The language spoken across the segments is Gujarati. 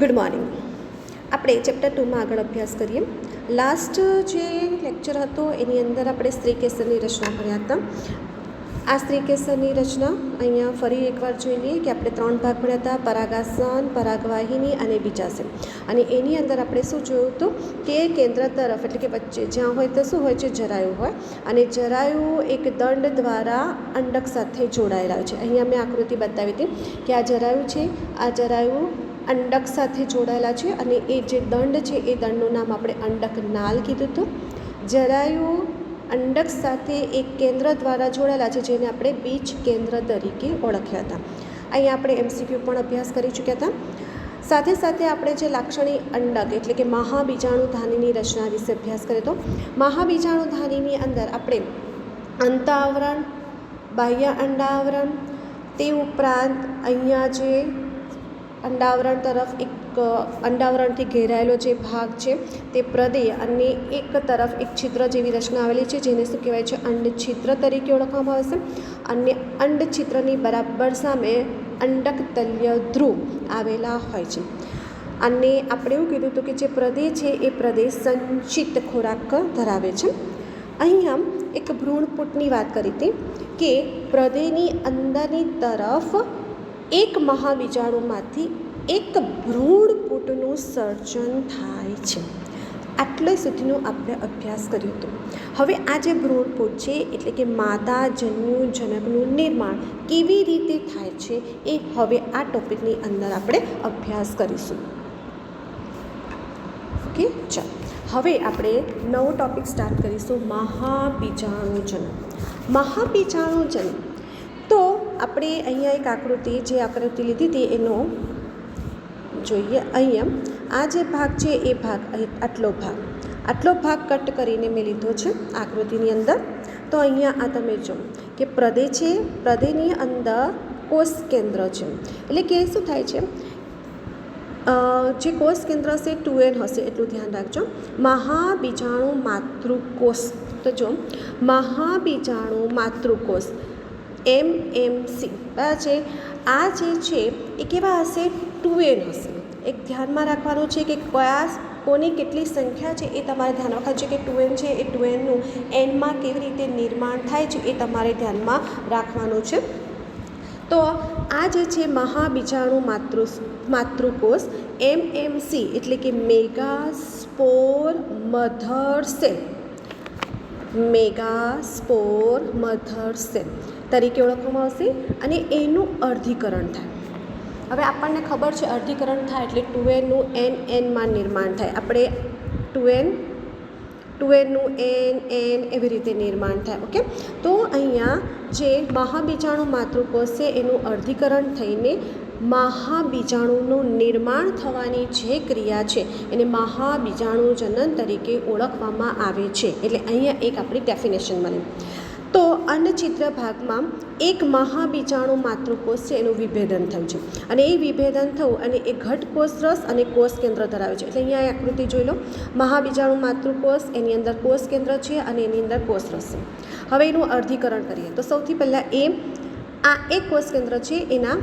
Good morning. આપણે ચેપ્ટર 2માં આગળ અભ્યાસ કરીએ. લાસ્ટ જે લેક્ચર હતો એની અંદર આપણે સ્ત્રી કેસરની રચના કર્યા હતા. આ સ્ત્રી કેસરની રચના અહીંયા ફરી એકવાર જોઈ લઈએ કે આપણે 3 ભાગ ભણ્યા હતા: પરાગાસન, પરાગવાહિની અને બીજાસન. અને એની અંદર આપણે શું જોયું હતું કે કેન્દ્ર તરફ એટલે કે વચ્ચે જ્યાં હોય તો શું હોય છે, જરાયું હોય, અને જરાયું એક દંડ દ્વારા અંડક સાથે જોડાયેલા છે. અહીંયા મેં આકૃતિ બતાવી હતી કે આ જરાયું છે, આ જરાયું અંડક સાથે જોડાયેલા છે, અને એ જે દંડ છે એ દંડનું નામ આપણે અંડક નાલ કીધું હતું. જરાયું અંડક સાથે એક કેન્દ્ર દ્વારા જોડાયેલા છે જેને આપણે બીજ કેન્દ્ર તરીકે ઓળખ્યા હતા. અહીંયા આપણે MCQ પણ અભ્યાસ કરી ચૂક્યા હતા. સાથે સાથે આપણે જે લાક્ષણિક અંડક એટલે કે મહાબીજાણુધાનીની રચના વિશે અભ્યાસ કર્યો હતો. મહાબીજાણુધાનીની અંદર આપણે અંતઃઆવરણ, બાહ્ય અંડાવરણ, તે ઉપરાંત અહીંયા જે અંડાવરણ તરફ એક અંડાવરણથી ઘેરાયેલો જે ભાગ છે તે પ્રદેય, અને એક તરફ એક છિદ્ર જેવી રચના આવેલી છે જેને શું કહેવાય છે, અંડછિદ્ર તરીકે ઓળખવામાં આવે છે. અને અંડછિદ્રની બરાબર સામે અંડક તલ્ય ધ્રુવ આવેલા હોય છે. અને આપણે એવું કીધું હતું કે જે પ્રદેય છે એ પ્રદેય સંચિત ખોરાક ધરાવે છે. અહીંયા એક ભ્રૂણપૂટની વાત કરી હતી કે પ્રદેયની અંદરની તરફ એક મહાબીજાણુમાંથી એક ભ્રૂણપૂટનું સર્જન થાય છે. આટલે સુધીનો આપણે અભ્યાસ કર્યો હતો. હવે આ જે ભ્રૂણપૂટ છે એટલે કે માદા જન્યુજનકનું નિર્માણ કેવી રીતે થાય છે એ હવે આ ટોપિકની અંદર આપણે અભ્યાસ કરીશું. ઓકે, ચાલો હવે આપણે નવો ટોપિક સ્ટાર્ટ કરીશું: મહાબીજાણુજનક. મહાબીજાણુજનક તો આપણે અહીંયા એક આકૃતિ જે આકૃતિ લીધી હતી એનો જોઈએ. અહીંયા આ જે ભાગ છે એ ભાગ આટલો ભાગ કટ કરીને મેં લીધો છે આકૃતિની અંદર. તો અહીંયા આ તમે જો કે પ્રદેય છે, પ્રદેયની અંદર કોષ કેન્દ્ર છે. એટલે કે શું થાય છે, જે કોષ કેન્દ્ર હશે 2N હશે એટલું ધ્યાન રાખજો. મહાબીજાણુ માતૃકોષ, તો જો મહાબીજાણુ માતૃકોષ MMC બરાબર છે. આ જે છે એ કેવા હશે, 2N હશે. એક ધ્યાનમાં રાખવાનું છે કે કોની કેટલી સંખ્યા છે એ તમારે ધ્યાન રાખવાનું છે કે 2N છે એ 2Nનું Nમાં કેવી રીતે નિર્માણ થાય છે એ તમારે ધ્યાનમાં રાખવાનું છે. તો આ જે છે મહાબીજાણુ માતૃકોષ MMC એટલે કે મેગાસ્પોર મધર સેલ, મેગાસ્પોર મધર સેલ તરીકે ઓળખવામાં આવશે. અને એનું અર્ધીકરણ થાય. હવે આપણને ખબર છે અર્ધીકરણ થાય એટલે 2Nનું NNમાં નિર્માણ થાય. આપણે 2Nનું N એવી રીતે નિર્માણ થાય. ઓકે, તો અહીંયા જે મહાબીજાણુ માતૃકોષ છે એનું અર્ધીકરણ થઈને મહાબીજાણુનું નિર્માણ થવાની જે ક્રિયા છે એને મહાબીજાણુજનન તરીકે ઓળખવામાં આવે છે. એટલે અહીંયા એક આપણી ડેફિનેશન મળી. તો અંડછિદ્ર ભાગમાં એક મહાબીજાણુ માતૃકોષ છે એનું વિભેદન થયું છે, અને એ વિભેદન થયું અને એ ઘટકોષ રસ અને કોષ કેન્દ્ર ધરાવે છે. એટલે અહીંયા આકૃતિ જોઈ લો. મહાબીજાણુ માતૃકોષ, એની અંદર કોષ કેન્દ્ર છે અને એની અંદર કોષ રસ છે. હવે એનું અર્ધીકરણ કરીએ તો સૌથી પહેલાં આ એક કોષ કેન્દ્ર છે એના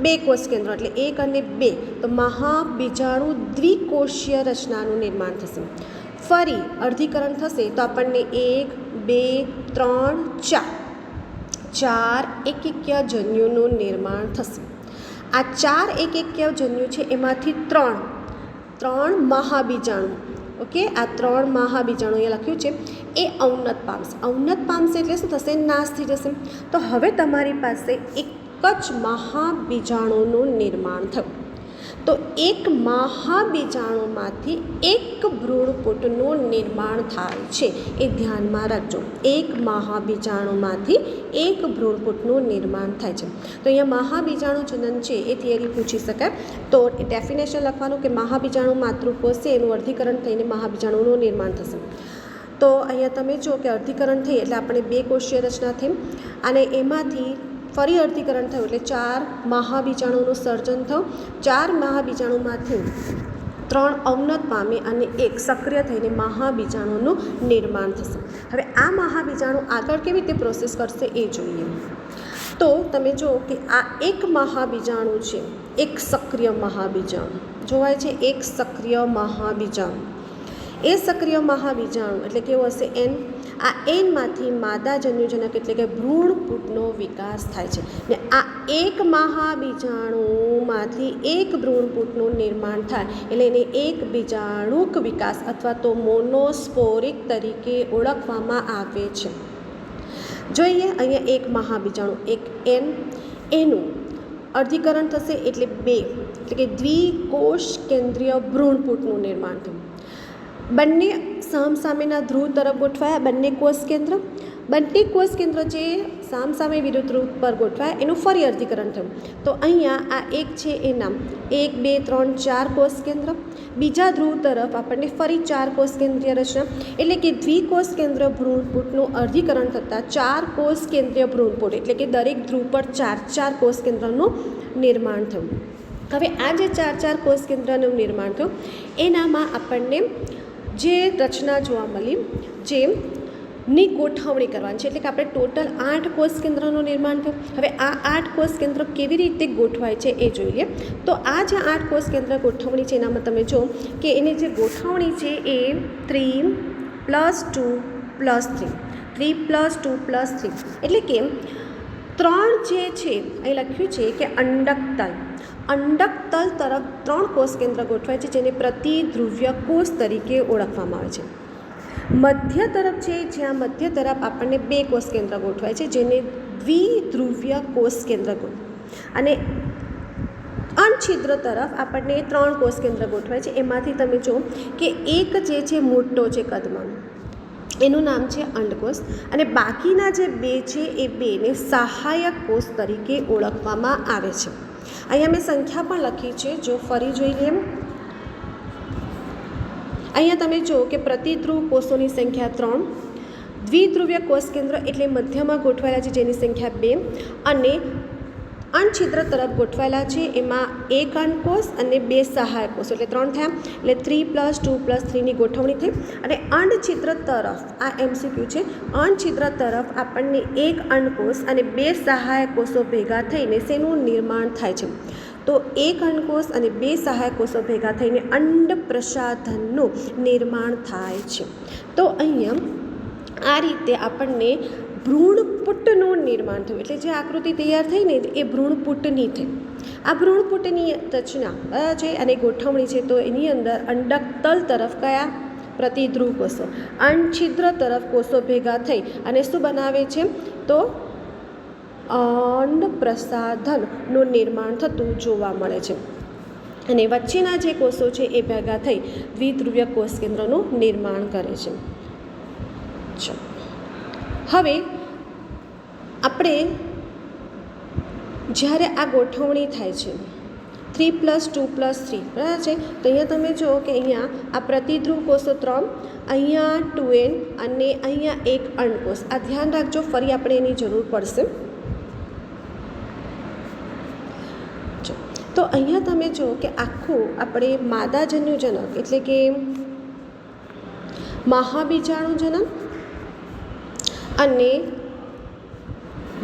2 કોષ કેન્દ્ર એટલે 1 અને 2, તો મહાબીજાણુ દ્વિકોષીય રચનાનું નિર્માણ થશે. ફરી અર્ધીકરણ થશે તો આપણને 1, 2, 3, 4 એકકીય જન્યુનું નિર્માણ થશે. આ 4 એકકીય જન્યુ છે એમાંથી 3 મહાબીજાણુ, ઓકે, આ 3 મહાબીજાણુ અહીંયા લખ્યું છે એ અવનત પામશે. અવનત પામશે એટલે શું થશે, નાશ થઈ જશે. તો હવે તમારી પાસે એક જ મહાબીજાણુનું નિર્માણ થયું. તો એક મહાબીજાણુમાંથી એક ભ્રૂણપૂટનું નિર્માણ થાય છે એ ધ્યાનમાં રાખજો. એક મહાબીજાણુમાંથી એક ભ્રૂણપૂટનું નિર્માણ થાય છે. તો અહીંયા મહાબીજાણુ જનન છે એ થિયરી પૂછી શકાય. તો ડેફિનેશન લખવાનું કે મહાબીજાણુ માતૃકોષ છે એનું અર્ધીકરણ થઈને મહાબીજાણુનું નિર્માણ થશે. તો અહીંયા તમે જો કે અર્ધીકરણ થઈ એટલે આપણે 2 કોષીય રચના થઈ, અને એમાંથી ફરી અર્ધીકરણ થયું એટલે 4 મહાબીજાણુનું સર્જન થયું. 4 મહાબીજાણુમાંથી 3 અવનત પામે અને 1 સક્રિય થઈને મહાબીજાણુનું નિર્માણ થશે. હવે આ મહાબીજાણુ આગળ કેવી રીતે પ્રોસેસ કરશે એ જોઈએ. તો તમે જુઓ કે આ એક મહાબીજાણુ છે એક સક્રિય મહાબીજાણુ જોવાય છે, એક સક્રિય મહાબીજાણુ. એ સક્રિય મહાબીજાણુ એટલે કેવો હશે? એન. આ એનમાંથી માદા જન્યુજનક એટલે કે ભ્રૂણપૂટનો વિકાસ થાય છે ને આ એક મહાબીજાણુમાંથી એક ભ્રૂણપૂટનું નિર્માણ થાય એટલે એને એક બીજાણુક વિકાસ અથવા તો મોનોસ્પોરિક તરીકે ઓળખવામાં આવે છે. જોઈએ અહીંયા એક મહાબીજાણુ, એક એન, એનું અર્ધીકરણ થશે એટલે 2 એટલે કે દ્વિકોષ કેન્દ્રીય ભ્રૂણપૂટનું નિર્માણ થયું. બંને સામસામેના ધ્રુવ તરફ ગોઠવાયા, બંને કોષ કેન્દ્ર જે સામસામે વિરુદ્ધ ધ્રુવ પર ગોઠવાયા એનું ફરી અર્ધીકરણ થયું. તો અહીંયા આ એક છે એના 1 2 3 4 કોષ કેન્દ્ર, બીજા ધ્રુવ તરફ આપણને ફરી 4 કોષ કેન્દ્રીય રચના એટલે કે દ્વિકોષ કેન્દ્ર ભ્રૂણપૂટનું અર્ધીકરણ થતાં 4 કોષ કેન્દ્રીય ભ્રૂણપૂટ એટલે કે દરેક ધ્રુવ પર 4 કોષ કેન્દ્રનું નિર્માણ થયું. હવે આ જે 4 કોષ કેન્દ્રનું નિર્માણ થયું એનામાં આપણને જે રચના જોવા મળી જેની ગોઠવણી કરવાની છે એટલે કે આપણે ટોટલ 8 કોષ કેન્દ્રનું નિર્માણ થયું. હવે આ 8 કોષ કેન્દ્ર કેવી રીતે ગોઠવાય છે એ જોઈએ. તો આ જે 8 કોષ કેન્દ્ર ગોઠવણી છે એનામાં તમે જો કે એની જે ગોઠવણી છે એ 3 + 2 + 3 3 + 2 + 3 એટલે કે 3 જે છે અહીં લખ્યું છે કે અંડકતલ તરફ 3 કોષ કેન્દ્ર ગોઠવાય છે જેને પ્રતિધ્રુવ્ય કોષ તરીકે ઓળખવામાં આવે છે. મધ્ય તરફ છે જ્યાં મધ્ય તરફ આપણને 2 કોષ કેન્દ્ર ગોઠવાય છે જેને દ્વિધ્રુવ્ય કોષ કેન્દ્ર અને અણછિદ્ર તરફ આપણને 3 કોષ કેન્દ્ર ગોઠવાય છે. એમાંથી તમે જો કે એક જે છે મોટો છે કદમાં એનું નામ છે અંડકોષ અને બાકીના જે 2 છે એ 2ને સહાયક કોષ તરીકે ઓળખવામાં આવે છે. અહીંયા મેં સંખ્યા પણ લખી છે, જો ફરી જોઈ લઈએ. અહીંયા તમે જો કે પ્રતિધ્રુવ કોષોની સંખ્યા 3, દ્વિધ્રુવ્ય કોષ કેન્દ્ર એટલે મધ્યમાં ગોઠવાયેલા છે જેની સંખ્યા 2 અને અણછિદ્ર તરફ ગોઠવાયેલા છે એમાં 1 અંડકોષ અને 2 સહાયક કોષો એટલે 3 થયા એટલે 3 + 2 + 3ની ગોઠવણી થઈ. અને અણછિદ્ર તરફ આ MCQ છે, અણછિદ્ર તરફ આપણને 1 અંડકોષ અને 2 સહાયક કોષો ભેગા થઈને શેનું નિર્માણ થાય છે? તો 1 અંડકોષ અને 2 સહાયક કોષો ભેગા થઈને અંડ પ્રસાધનનું નિર્માણ થાય છે. તો અહીંયા આ રીતે આપણને ભ્રૂણપૂટનું નિર્માણ થયું એટલે જે આકૃતિ તૈયાર થઈ ને એ ભ્રૂણપૂટની થઈ. આ ભ્રૂણપૂટની રચના છે અને ગોઠવણી છે તો એની અંદર અંડકતલ તરફ કયા પ્રતિધ્રુવ કોષો, અણછિદ્ર તરફ કોષો ભેગા થઈ અને શું બનાવે છે? તો અંડ પ્રસાધનનું નિર્માણ થતું જોવા મળે છે. અને વચ્ચેના જે કોષો છે એ ભેગા થઈ દ્વિધ્રુવ્ય કોષ કેન્દ્રનું નિર્માણ કરે છે. હવે આપણે જ્યારે આ ગોઠવણી થાય છે 3 + 2 + 3 બરાબર છે તો અહીંયા તમે જુઓ કે અહીંયા આ પ્રતિધ્રુવ કોષો 3, અહીંયા 2n અને અહીંયા 1 અંડકોષ. આ ધ્યાન રાખજો, ફરી આપણે એની જરૂર પડશે. તો અહીંયા તમે જુઓ કે આખું આપણે માદા જન્યુજનક એટલે કે મહાબીજાણુજનક અને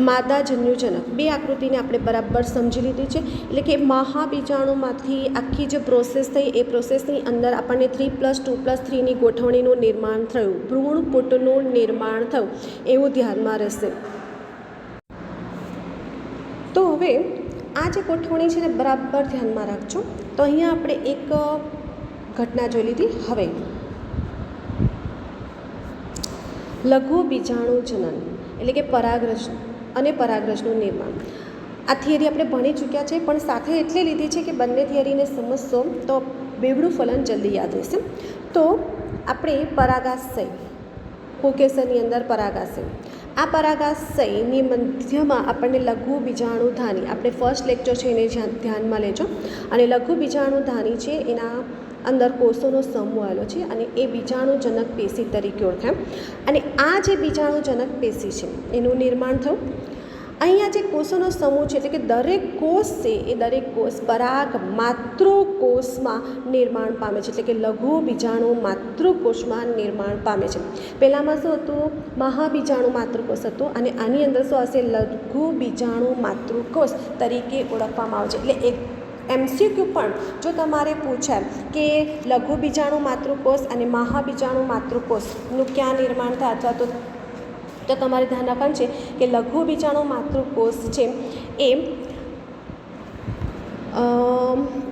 માદા જન્યુજનક 2 આકૃતિને આપણે બરાબર સમજી લીધી છે. એટલે કે મહાબીજાણુમાંથી આખી જે પ્રોસેસ થઈ એ પ્રોસેસની અંદર આપણને 3 + 2 + 3ની ગોઠવણીનું નિર્માણ થયું, ભ્રૂણપૂટનું નિર્માણ થયું એવું ધ્યાનમાં રહેશે. તો હવે આ જે ગોઠવણી છે ને બરાબર ધ્યાનમાં રાખજો. તો અહીંયા આપણે એક ઘટના જોઈ લીધી. હવે લઘુ બીજાણુજનન એટલે કે પરાગરજ અને પરાગરજનું નિર્માણ. આ થિયરી આપણે ભણી ચૂક્યા છે પણ સાથે એટલે લીધી છે કે બંને થિયરીને સમજશો તો બેવડું ફલન જલ્દી યાદ રહેશે. તો આપણે પરાગાશય, કોકેશનની અંદર પરાગાશય, આ પરાગાશયની મધ્યમાં આપણને લઘુ બીજાણુધાની, આપણે ફર્સ્ટ લેક્ચર છે એને ધ્યાનમાં લેજો. અને લઘુ બીજાણુધાની છે એના અંદર કોષોનો સમૂહ આવેલો છે અને એ બીજાણુજનક પેશી તરીકે ઓળખાય. અને આ જે બીજાણુજનક પેશી છે એનું નિર્માણ થયું. અહીંયા જે કોષોનો સમૂહ છે એટલે કે દરેક કોષ છે એ દરેક કોષ પરાગ માતૃકોષમાં નિર્માણ પામે છે એટલે કે લઘુ બીજાણુ માતૃકોષમાં નિર્માણ પામે છે. પહેલાંમાં શું હતું? મહાબીજાણુ માતૃકોષ હતું અને આની અંદર શું હશે? લઘુ બીજાણુ માતૃકોષ તરીકે ઓળખવામાં આવે છે. એટલે એક MCQ પણ જો તમારે પૂછાય કે લઘુ બીજાણુ માતૃકોષ અને મહાબીજાણુ માતૃકોષનું ક્યાં નિર્માણ થાય અથવા તો તમારે ધ્યાન રાખવાનું છે કે લઘુ બીજાણુ માતૃકોષ છે એ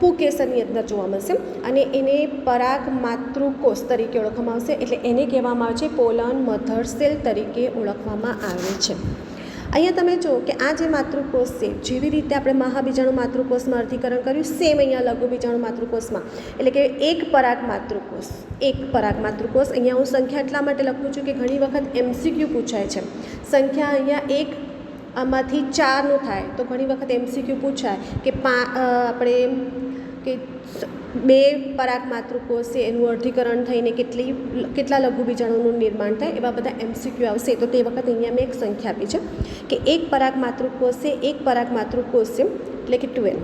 પુકેસરની અંદર જોવા મળશે અને એને પરાગ માતૃકોષ તરીકે ઓળખવામાં આવશે, એટલે એને કહેવામાં આવે છે પોલન મધર સેલ તરીકે ઓળખવામાં આવે છે. અહીંયા તમે જુઓ કે આ જે માતૃકોષ છે, જેવી રીતે આપણે મહાબીજાણુ માતૃકોષમાં અર્ધીકરણ કર્યું, સેમ અહીંયા લઘુ બીજાણુ માતૃકોષમાં, એટલે કે એક પરાગ માતૃકોષ. અહીંયા હું સંખ્યા એટલા માટે લખું છું કે ઘણી વખત MCQ પૂછાય છે. સંખ્યા અહીંયા એક આમાંથી 4નું થાય તો ઘણી વખત MCQ પૂછાય કે આપણે કે 2 પરાગ માતૃકોષ છે એનું અર્ધીકરણ થઈને કેટલા લઘુ બીજાણુનું નિર્માણ થાય, એવા બધા MCQ આવશે. તો તે વખત અહીંયા મેં એક સંખ્યા આપી છે કે એક પરાગ માતૃકોષ છે, એટલે કે 12,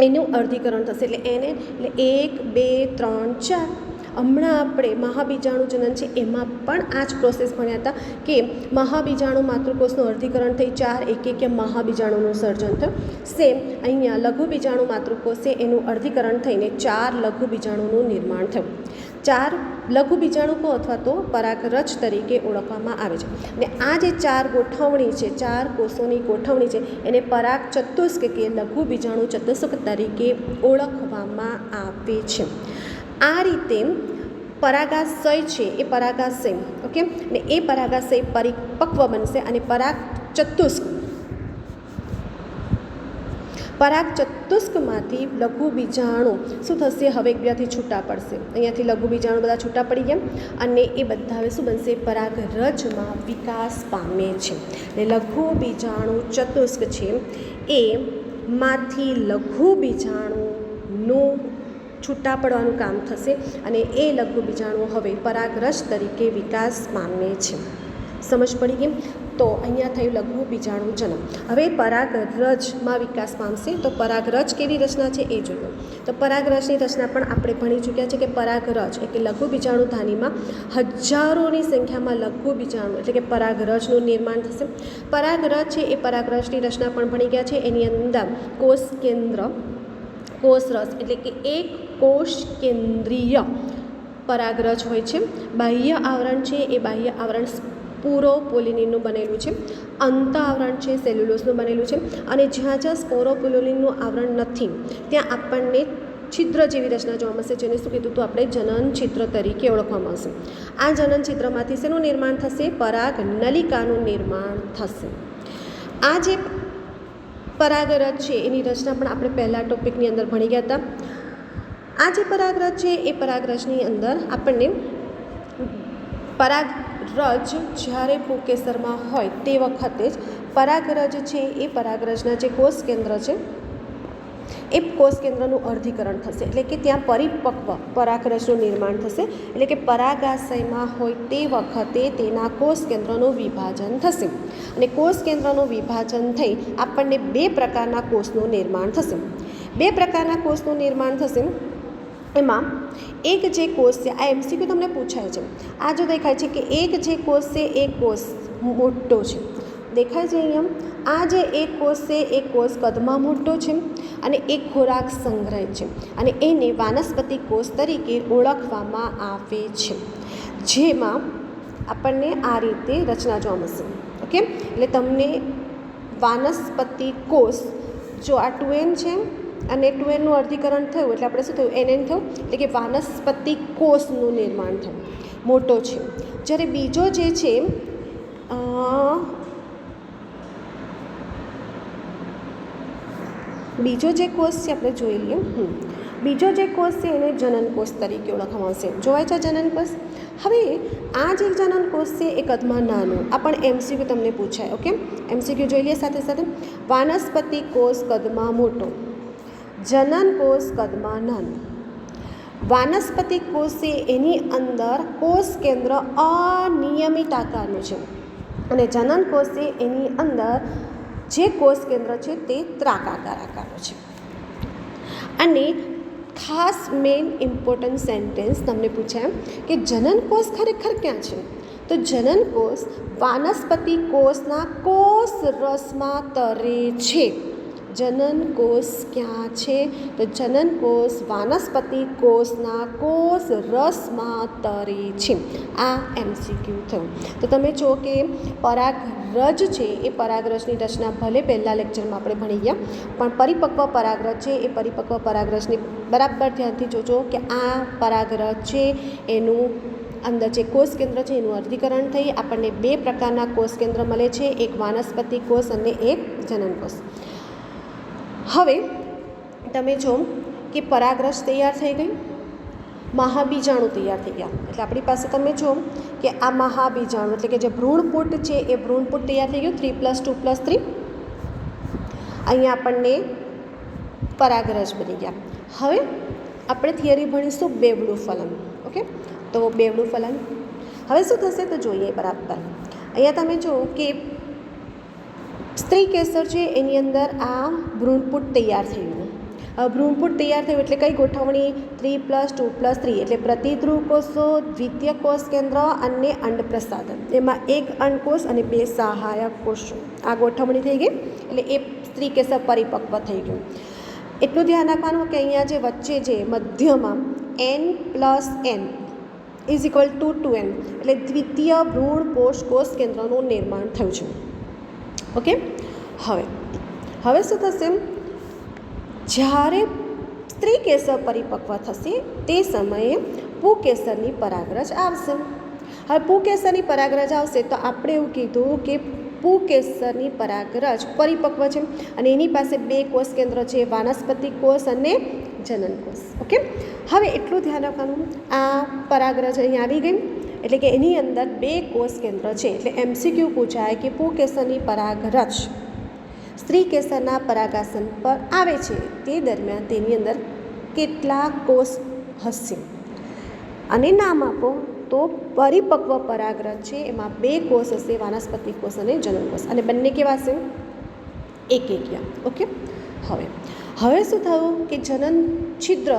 એનું અર્ધીકરણ થશે, એટલે એને એટલે 1 2 3 4. હમણાં આપણે મહાબીજાણુ જનન છે એમાં પણ આ જ પ્રોસેસ ભણ્યા હતા કે મહાબીજાણુ માતૃકોષનું અર્ધીકરણ થઈ 4 1 1 મહાબીજાણુનું સર્જન થયું. સેમ અહીંયા લઘુ બીજાણુ માતૃકોષ છે એનું અર્ધીકરણ થઈને 4 લઘુ બીજાણુનું નિર્માણ થયું. 4 લઘુ બીજાણુકો અથવા તો પરાગરજ તરીકે ઓળખવામાં આવે છે. અને આ જે 4 ગોઠવણી છે, 4 કોષોની ગોઠવણી છે, એને પરાગ ચતુષ્ક કે લઘુ બીજાણુ ચતુષ્ક તરીકે ઓળખવામાં આવે છે. આ રીતે પરાગાશય છે એ પરાગાશય ઓકે, અને એ પરાગાશય પરિપક્વ બનશે અને પરાગ ચતુષ્કમાંથી લઘુ બીજાણુ શું થશે, હવે એકબીજાથી છૂટા પડશે. અહીંયાથી લઘુ બીજાણુ બધા છૂટા પડી ગયા અને એ બધા હવે શું બનશે, પરાગરજમાં વિકાસ પામે છે. અને લઘુ બીજાણુ ચતુષ્ક છે એ માંથી લઘુ બીજાણુનું છૂટા પડવાનું કામ થશે અને એ લઘુ બીજાણુ હવે પરાગરજ તરીકે વિકાસ પામે છે. સમજ પડી ગઈ? તો અહીંયા થયું લઘુ બીજાણુ જનન. હવે પરાગરજમાં વિકાસ પામશે તો પરાગરજ કેવી રચના છે એ જોઈએ. તો પરાગરજની રચના પણ આપણે ભણી ચૂક્યા છે કે પરાગરજ એટલે લઘુ બીજાણુ ધાનીમાં હજારોની સંખ્યામાં લઘુ બીજાણુ એટલે કે પરાગરજનું નિર્માણ થશે. પરાગરજ છે એ પરાગરજની રચના પણ ભણી ગયા છે. એની અંદર કોષ કેન્દ્ર, કોષરસ એટલે કે એક કોષ કેન્દ્રીય પરાગરજ હોય છે. બાહ્ય આવરણ છે એ બાહ્ય આવરણ સ્પોરોપોલિનનું બનેલું છે. અંત આવરણ છે સેલ્યુલોઝનું બનેલું છે. અને જ્યાં જ્યાં સ્પોરોપોલિનનું આવરણ નથી ત્યાં આપણને છિદ્ર જેવી રચના જોવા મળશે, જેને શું કીધું હતું આપણે, જનન છિદ્ર તરીકે ઓળખવામાં આવશે. આ જનન છિદ્રમાંથી શેનું નિર્માણ થશે, પરાગ નલિકાનું નિર્માણ થશે. આ જે પરાગરજ છે એની રચના પણ આપણે પહેલા ટોપિકની અંદર ભણી ગયા હતા. આ જે પરાગરજ છે એ પરાગરજની અંદર આપણને પરાગરજ જ્યારે પુકેસરમાં હોય તે વખતે જ પરાગરજ છે એ પરાગરજના જે કોષ કેન્દ્ર છે એ કોષ કેન્દ્રનું અર્ધીકરણ થશે, એટલે કે ત્યાં પરિપક્વ પરાગરજનું નિર્માણ થશે. એટલે કે પરાગાશયમાં હોય તે વખતે તેના કોષ કેન્દ્રનું વિભાજન થશે અને કોષ કેન્દ્રનું વિભાજન થઈ આપણને 2 પ્રકારના કોષનું નિર્માણ થશે. 2 પ્રકારના કોષનું નિર્માણ થશે. એમાં એક જે કોષ છે, આ MCQ તમને પૂછાય છે. આ જો દેખાય છે કે એક જે કોષ છે એ કોષ મોટો છે, દેખાય છે અહીંયા. આ જે એક કોષ છે એ કોષ કદમાં મોટો છે અને એક ખોરાક સંગ્રહ છે અને એને વાનસ્પતિક કોષ તરીકે ઓળખવામાં આવે છે. જેમાં આપણને આ રીતે રચના જોવા મળશે. ઓકે, એટલે તમને વાનસ્પતિક કોષ જો આ 2N છે અને 2Nનું અર્ધીકરણ થયું એટલે આપણે શું થયું, NN થયું, એટલે કે વાનસ્પતિક કોષનું નિર્માણ થયું, મોટો છે. જ્યારે બીજો જે છે બીજો જે કોષ છે આપણે જોઈ લઈએ. બીજો જે કોષ છે એને જનન કોષ તરીકે ઓળખવામાં આવશે. જોવાય છે જનન કોષ. હવે આ જે જનન કોષ છે એ કદમાં નાનું, આ પણ MCQ તમને પૂછાય. ઓકે, MCQ જોઈ લઈએ સાથે સાથે. વાનસ્પતિક કોષ કદમાં મોટો, જનન કોષ કદમાં નાનું. વાનસ્પતિક કોષ છે એની અંદર કોષ કેન્દ્ર અનિયમિત આકારનું છે અને જનન કોષ છે એની અંદર જે કોષ કેન્દ્ર છે તે ત્રાકાકાર આકારનું છે. અને ખાસ મેઇન ઇમ્પોર્ટન્ટ સેન્ટેન્સ તમને પૂછાય કે જનન કોષ ખરેખર ક્યાં છે, તો જનન કોષ વાનસ્પતિક કોષના કોષ રસમાં તરે છે. જનન કોષ ક્યાં છે? તો જનન કોષ વાનસ્પતિ કોષના કોષ રસમાં તરે છે. આ MCQ થયું. તો તમે જો કે પરાગરજ છે એ પરાગરજની રચના ભલે પહેલાં લેક્ચરમાં આપણે ભણી ગયા, પણ પરિપક્વ પરાગરજ છે એ પરિપક્વ પરાગરજની બરાબર ધ્યાનથી જોજો કે આ પરાગરજ છે એનું અંદર જે કોષ કેન્દ્ર છે એનું અર્ધીકરણ થઈ આપણને 2 પ્રકારના કોષ કેન્દ્ર મળે છે, એક વાનસ્પતિક કોષ અને એક જનન કોષ. હવે તમે જો કે પરાગરજ તૈયાર થઈ ગઈ, મહાબીજાણુ તૈયાર થઈ ગયા. એટલે આપણી પાસે તમે જો કે આ મહાબીજાણુ એટલે કે જે ભ્રૂણપુટ છે એ ભ્રૂણપુટ તૈયાર થઈ ગયું 3 + 2 + 3. અહીંયા આપણને પરાગરજ બની ગયા. હવે આપણે થિયરી ભણીશું બેવડું ફલન. ઓકે, તો બેવડું ફલન હવે શું થશે તો જોઈએ બરાબર. અહીંયા તમે જુઓ કે સ્ત્રી કેસર છે એની અંદર આ ભ્રૂણપુટ તૈયાર થયું. ભ્રૂણપુટ તૈયાર થયું એટલે કઈ ગોઠવણી? 3 + 2 + 3 એટલે પ્રતિધ્રુવ કોષો, દ્વિતીય કોષ કેન્દ્ર અને અંડપ્રસાધન. એમાં એક અંડકોષ અને 2 સહાયક કોષો. આ ગોઠવણી થઈ ગઈ એટલે એ સ્ત્રી કેસર પરિપક્વ થઈ ગયું. એટલું ધ્યાન રાખવાનું કે અહીંયા જે વચ્ચે જે મધ્યમાં n + n = 2n એટલે દ્વિતીય ભ્રૂણ કોષ કેન્દ્રનું નિર્માણ થયું છે. ઓકે, હવે શું થશે? જ્યારે સ્ત્રી કેસર પરિપક્વ થશે તે સમયે પુકેસરની પરાગરજ આવશે. હવે પુકેસરની પરાગરજ આવશે તો આપણે એવું કીધું કે પુકેસરની પરાગરજ પરિપક્વ છે અને એની પાસે 2 કોષ કેન્દ્ર છે, વાનસ્પતિક કોષ અને જનન કોષ. ઓકે, હવે એટલું ધ્યાન રાખવાનું આ પરાગરજ અહીંયા આવી ગઈ એટલે કે એની અંદર 2 કોષ કેન્દ્ર છે. એટલે MCQ પૂછાય કે પુકેસરની પરાગરજ સ્ત્રી કેસરના પરાગાસન પર આવે છે તે દરમિયાન તેની અંદર કેટલા કોષ હશે અને નામ આપો. તો પરિપક્વ પરાગરજ છે એમાં 2 કોષ હશે, વાનસ્પતિક કોષ અને જનન કોષ, અને બંને કેવા હશે? એકકીય. ઓકે, હવે શું થયું કે જનન છિદ્ર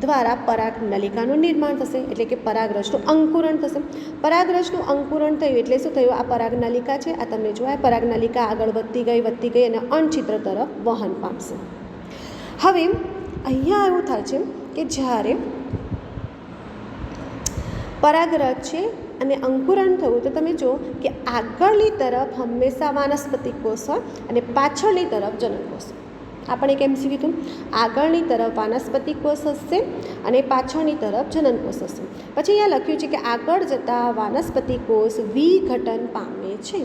દ્વારા પરાગ નલિકાનું નિર્માણ થશે એટલે કે પરાગરજનું અંકુરણ થશે. પરાગરજનું અંકુરણ થયું એટલે શું થયું? આ પરાગ નલિકા છે, આ તમે જો આ પરાગ નલિકા આગળ વધતી ગઈ અને અંડછિદ્ર તરફ વહન પામશે. હવે અહીંયા એવું થાય છે કે જ્યારે પરાગરજ છે અને અંકુરણ થયું તો તમે જુઓ કે આગળની તરફ હંમેશા વાનસ્પતિક કોષ હોય અને પાછળની તરફ જનન કોષ. આપણે કેમ કીધું? આગળની તરફ વાનસ્પતિક કોષ હશે અને પાછળની તરફ જનન કોષ હશે. પછી અહીંયા લખ્યું છે કે આગળ જતાં વાનસ્પતિક કોષ વિઘટન પામે છે.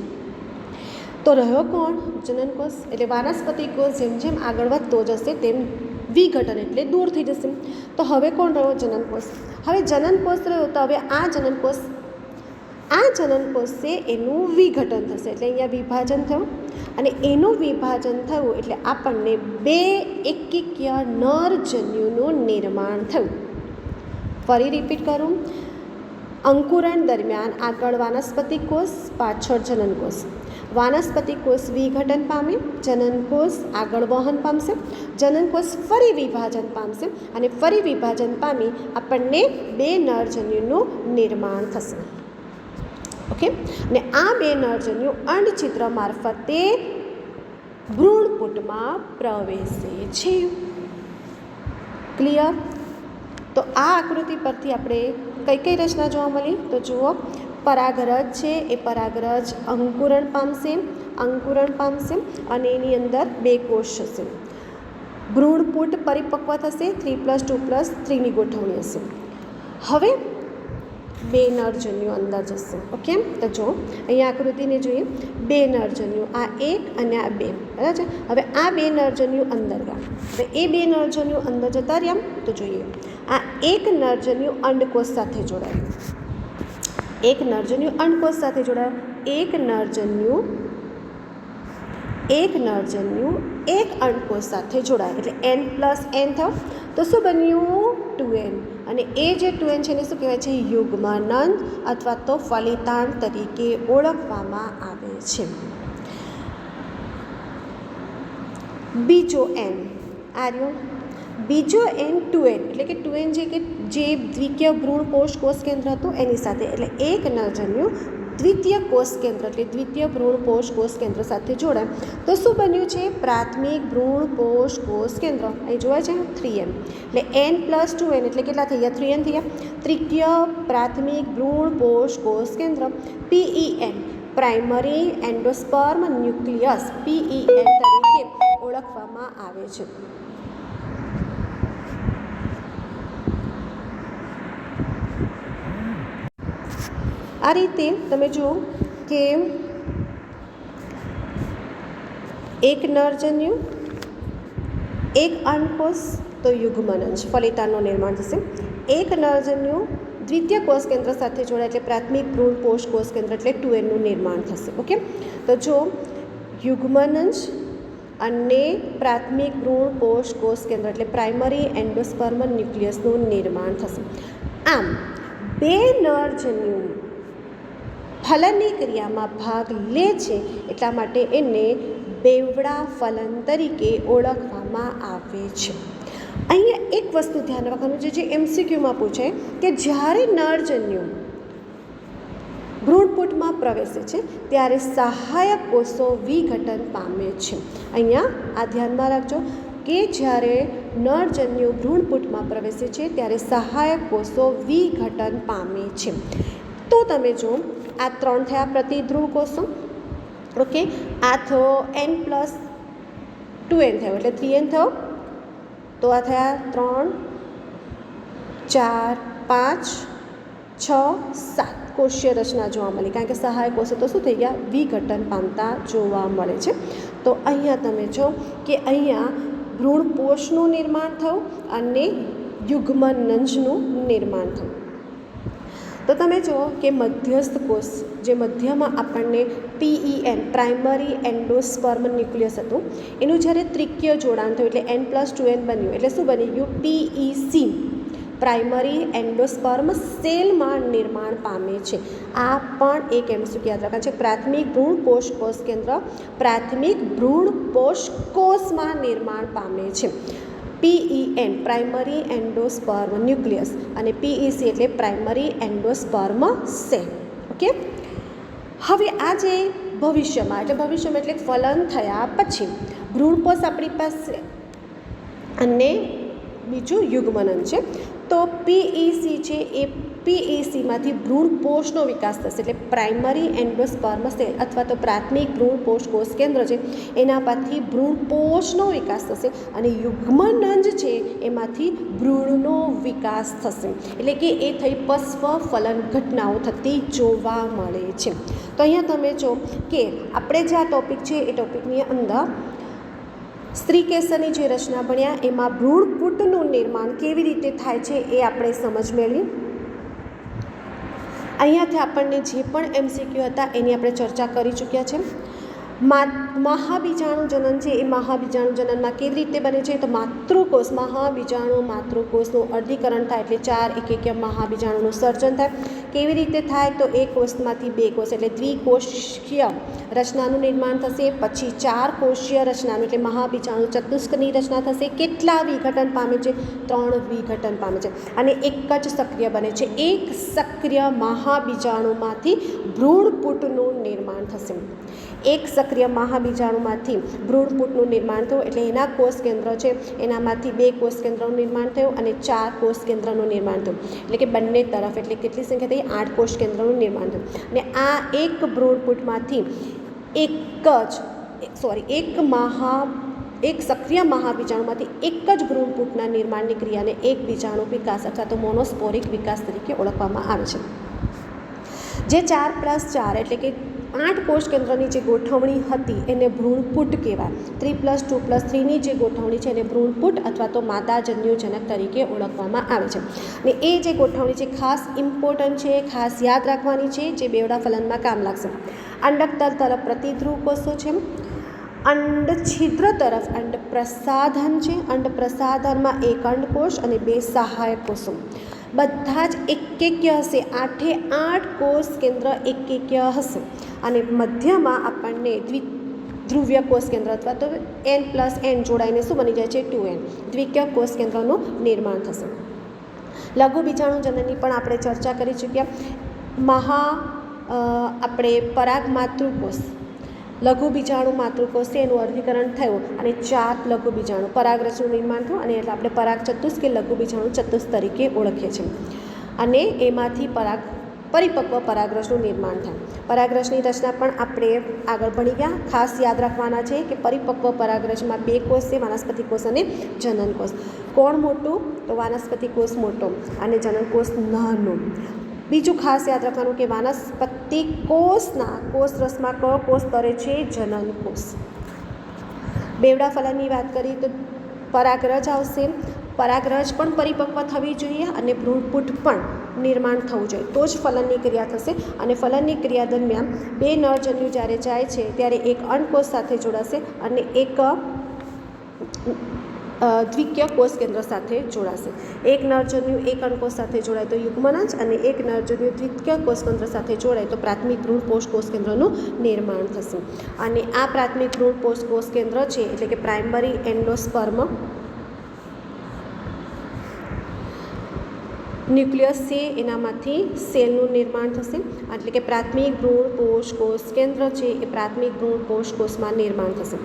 તો રહ્યો કોણ? જનન કોષ. એટલે વાનસ્પતિક કોષ જેમ જેમ આગળ વધતો જશે તેમ વિઘટન એટલે દૂર થઈ જશે. તો હવે કોણ રહ્યો? જનન કોષ. હવે જનન કોષ રહ્યો તો હવે આ જનન કોષ છે એનું વિઘટન થશે એટલે અહીંયા વિભાજન થયું અને એનું વિભાજન થયું એટલે આપણને 2 એકકીય નરજન્યુનું નિર્માણ થયું. ફરી રિપીટ કરું, અંકુરણ દરમિયાન આગળ વાનસ્પતિક કોષ, પાછળ જનન કોષ. વાનસ્પતિક કોષ વિઘટન પામે, જનન કોષ આગળ વહન પામશે, જનન કોષ ફરી વિભાજન પામશે અને ફરી વિભાજન પામી આપણને 2 નરજન્યુનું નિર્માણ થશે. ઓકે, અને આ 2 નરજન્યુ અંડછિદ્ર મારફતે ભ્રૂણપુટમાં પ્રવેશે છે. ક્લિયર? તો આ આકૃતિ પરથી આપણે કઈ રચના જોવા મળી? તો જુઓ, પરાગરજ છે એ પરાગરજ અંકુરણ પામશે અને એની અંદર 2 કોષ હશે. ભ્રૂણપુટ પરિપક્વ થશે, 3 + 2 + 3ની ગોઠવણી હશે. હવે 2 નરજન્યુ અંદર જશે. ઓકે, તો જો અહીંયા આકૃતિને જોઈએ, 2 નરજન્યુ, આ 1 અને આ 2, બરાબર છે. હવે આ 2 નરજન્યુ અંદર ગયા. હવે એ 2 નરજન્યુ અંદર જતા રહ્યા તો જોઈએ, આ 1 નરજન્યુ અંડકોષ સાથે જોડાયું, 1 નરજન્યુ અંડકોષ સાથે જોડાયું, 1 નરજન્યુ 1 અંડકોષ સાથે જોડાય એટલે n + n થયો. તો શું બન્યું? 2n. અને એ જે 2n છે એને શું કહેવાય છે? યુગ્મનન અથવા તો ફલિતાંડ તરીકે ઓળખવામાં આવે છે. બીજો n આ રહ્યો, બીજો n 2n એટલે કે 2n જે દ્વિકીય ભ્રૂણ કોષ કેન્દ્ર હતું એની સાથે એટલે 1 નરજન્યુ દ્વિતીય કોષ કેન્દ્ર એટલે દ્વિતીય ભ્રૂણપોષ કોષ કેન્દ્ર સાથે જોડાય તો શું બન્યું છે? પ્રાથમિક ભ્રૂણપોષ કોષ કેન્દ્ર. અહીં જોવા છે 3n એટલે n+2n એટલે કેટલા થઈ ગયા? 3n થઈ ગયા. તૃતીય પ્રાથમિક ભ્રૂણપોષ કોષ કેન્દ્ર PEN primary endosperm nucleus PEN તરીકે ઓળખવામાં આવે છે. આ રીતે તમે જુઓ કે એક નરજન્યુ, એક અંડકોષ તો યુગ્મનંજ ફલિતાંડનું નિર્માણ થશે. એક નરજન્યુ દ્વિતીય કોષ કેન્દ્ર સાથે જોડાય એટલે પ્રાથમિક ભ્રૂણપોષ કોષ કેન્દ્ર એટલે 2nનું નિર્માણ થશે. ઓકે, તો જો યુગ્મનંજ અને પ્રાથમિક ભ્રૂણપોષ કોષ કેન્દ્ર એટલે પ્રાઇમરી એન્ડોસ્પર્મ ન્યુક્લિયસનું નિર્માણ થશે. આમ બે નરજન્યુ ફલનની ક્રિયામાં ભાગ લે છે એટલા માટે એને બેવડા ફલન તરીકે ઓળખવામાં આવે છે. અહીંયા એક વસ્તુ ધ્યાન રાખવાનું છે જે MCQમાં પૂછે કે જ્યારે નરજન્યુ ભ્રૂણપુટમાં પ્રવેશે છે ત્યારે સહાયક કોષો વિઘટન પામે છે. અહીંયા આ ધ્યાનમાં રાખજો કે જ્યારે નરજન્યુ ભ્રૂણપુટમાં પ્રવેશે છે ત્યારે સહાયક કોષો વિઘટન પામે છે. તો તમે જો આ 3 થયા પ્રતિધ્રુવ કોષો. ઓકે, આ થયો n+2n થયો એટલે 3n થયો. તો આ થયા 3, 4, 5, 6, 7 કોષીય રચના જોવા મળી, કારણ કે સહાયક કોષો તો શું થઈ ગયા? વિઘટન પામતા જોવા મળે છે. તો અહીંયા તમે જો કે અહીંયા ભ્રૂણપોષનું નિર્માણ થયું અને યુગ્મનંજનું નિર્માણ થયું. તો તમે જુઓ કે મધ્યસ્થ કોષ જે મધ્યમાં આપણને PEN પ્રાઇમરી એન્ડોસ્પર્મ ન્યુક્લિયસ હતું એનું જ્યારે ત્રિકીય જોડાણ થયું એટલે n+2n બન્યું એટલે શું બની ગયું? PEC પ્રાઇમરી એન્ડોસ્પર્મ સેલમાં નિર્માણ પામે છે. આ પણ એક MCQ યાદ રાખવાનું છે. પ્રાથમિક ભ્રૂણપોષ કોષ કેન્દ્ર પ્રાથમિક ભ્રૂણપોષ કોષમાં નિર્માણ પામે છે. PEN પ્રાઇમરી એન્ડોસ્પર્મ ન્યુક્લિયસ અને PEC એટલે પ્રાઇમરી એન્ડોસ્પર્મ સેલ. ઓકે, હવે આ જે ભવિષ્યમાં એટલે ફલન થયા પછી ભ્રૂણપોષ આપણી પાસે અને બીજું યુગ્મનન છે. તો PEC છે એ PECમાંથી ભ્રૂણપોષનો વિકાસ થશે એટલે પ્રાઇમરી એન્ડોસ્પર્મ સેલ અથવા તો પ્રાથમિક ભ્રૂણપોષ કોષ કેન્દ્ર છે એના પરથી ભ્રૂણપોષનો વિકાસ થશે અને યુગ્મનંજ છે એમાંથી ભ્રૂણનો વિકાસ થશે. એટલે કે એ થઈ પશ્વ ફલન ઘટનાઓ થતી જોવા મળે છે. તો અહીંયા તમે જો કે આપણે જે આ ટોપિક છે એ ટોપિકની અંદર સ્ત્રીકેસરની જે રચના ભણ્યા એમાં ભ્રૂણપુટનું નિર્માણ કેવી રીતે થાય છે એ આપણે સમજ મેળવી. અહીંયાથી આપણને જે પણ MCQ હતા એની આપણે ચર્ચા કરી ચૂક્યા છે. મહાબીજાણુ જનન છે એ મહાબીજાણુ જનનમાં કેવી રીતે બને છે? તો માતૃકોષ મહાબીજાણુ માતૃકોષનું અર્ધીકરણ થાય એટલે 4 એકકીય મહાબીજાણુનું સર્જન થાય. કેવી રીતે થાય? તો એક કોષમાંથી 2 કોષ એટલે દ્વિકોષીય રચનાનું નિર્માણ થશે. પછી 4 કોષીય રચનાનું એટલે મહાબીજાણુ ચતુષ્કની રચના થશે. કેટલા વિઘટન પામે છે? 3 વિઘટન પામે છે અને એક જ સક્રિય બને છે. એક સક્રિય મહાબીજાણુમાંથી ભ્રૂણપુટનું નિર્માણ થશે. એક સક્રિય મહાબીજાણુમાંથી ભ્રૂણપુટનું નિર્માણ થયું એટલે એના કોષ કેન્દ્ર છે એનામાંથી 2 કોષ કેન્દ્રનું નિર્માણ થયું અને 4 કોષ કેન્દ્રનું નિર્માણ થયું. એટલે કે બંને તરફ એટલે કેટલી સંખ્યા થઈ? 8 કોષ કેન્દ્રનું નિર્માણ થયું. અને આ એક ભ્રૂણપુટમાંથી એક સક્રિય મહાબીજાણુમાંથી એક જ ભ્રૂણપુટના નિર્માણની ક્રિયાને એક બીજાણુ વિકાસ અથવા તો મોનોસ્પોરિક વિકાસ તરીકે ઓળખવામાં આવે છે. જે 4+4 એટલે કે 8 કોષ કેન્દ્રની જે ગોઠવણી હતી એને ભ્રૂણપુટ કહેવાય. 3+2+3ની જે ગોઠવણી છે એને ભ્રૂણપુટ અથવા તો માદાજન્યુજનક તરીકે ઓળખવામાં આવે છે. અને એ જે ગોઠવણી છે ખાસ ઇમ્પોર્ટન્ટ છે, ખાસ યાદ રાખવાની છે, જે બેવડા ફલનમાં કામ લાગશે. અંડકતલ તરફ પ્રતિધ્રુવ કોષો છે. અંડછિદ્ર તરફ અંડપ્રસાધન છે. અંડપ્રસાધનમાં 1 અંડકોષ અને 2 સહાયક કોષો. બધા જ એકકીય હશે. 8 કોષ કેન્દ્ર એકકીય હશે અને મધ્યમાં આપણને દ્વિધ્રુવ્ય કોષ કેન્દ્ર અથવા તો n+n જોડાઈને શું બની જાય છે? 2n દ્વિકીય કોષ કેન્દ્રનું નિર્માણ થશે. લઘુ બીજાણુ જનનની પણ આપણે ચર્ચા કરી ચૂક્યા. આપણે પરાગ માતૃકોષ લઘુ બીજાણુ માતૃકોષ છે એનું અર્ધીકરણ થયું અને 4 લઘુ બીજાણુ પરાગરજનું નિર્માણ થયું અને એટલે આપણે પરાગ ચતુષ કે લઘુ બીજાણુ ચતુષ તરીકે ઓળખીએ છીએ અને એમાંથી પરિપક્વ પરાગરજનું નિર્માણ થાય। પરાગરજની રચના પણ આપણે આગળ ભણી ગયા। ખાસ યાદ રાખવાના છે કે પરિપક્વ પરાગરજમાં 2 કોષ છે, વાનસ્પતિ કોષ અને જનન કોષ। કોણ મોટું? તો વાનસ્પતિ કોષ મોટો અને જનન કોષ નાનો। બીજું ખાસ યાદ રાખવાનું કે વાનસ્પતિ કોષના કોષરસમાં કયો કોષ તરે છે? જનન કોષ। બેવડા ફલનની વાત કરીએ તો પરાગરજ આવશે। પરાગરજ પણ પરિપક્વ થવી જોઈએ અને ભ્રૂણપુટ પણ નિર્માણ થવું જોઈએ, તો જ ફલનની ક્રિયા થશે। અને ફલનની ક્રિયા દરમિયાન 2 નરજન્યુ જ્યારે જાય છે ત્યારે એક અંડકોષ સાથે જોડાશે અને એક દ્વિકીય કોષ કેન્દ્ર સાથે જોડાશે। એક નરજન્યુ એક અંડકોષ સાથે જોડાય તો યુગ્મનજ અને એક નરજન્યુ દ્વિકીય કોષ કેન્દ્ર સાથે જોડાય તો પ્રાથમિક ભ્રૂણ કોષ કેન્દ્રનું નિર્માણ થશે। અને આ પ્રાથમિક ભ્રૂણ કોષ કેન્દ્ર છે એટલે કે પ્રાઇમરી એન્ડોસ્પર્મ ન્યુક્લિયસ છે એનામાંથી સેલનું નિર્માણ થશે, એટલે કે પ્રાથમિક ભ્રૂણ કોષ કેન્દ્ર છે એ પ્રાથમિક ભ્રૂણ કોષમાં નિર્માણ થશે।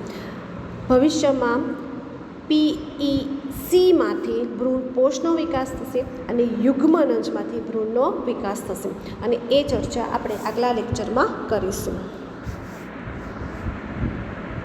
ભવિષ્યમાં PECમાંથી ભ્રૂણપોષનો વિકાસ થશે અને યુગ્મનજમાંથી ભ્રૂણનો વિકાસ થશે અને એ ચર્ચા આપણે આગલા લેક્ચરમાં કરીશું।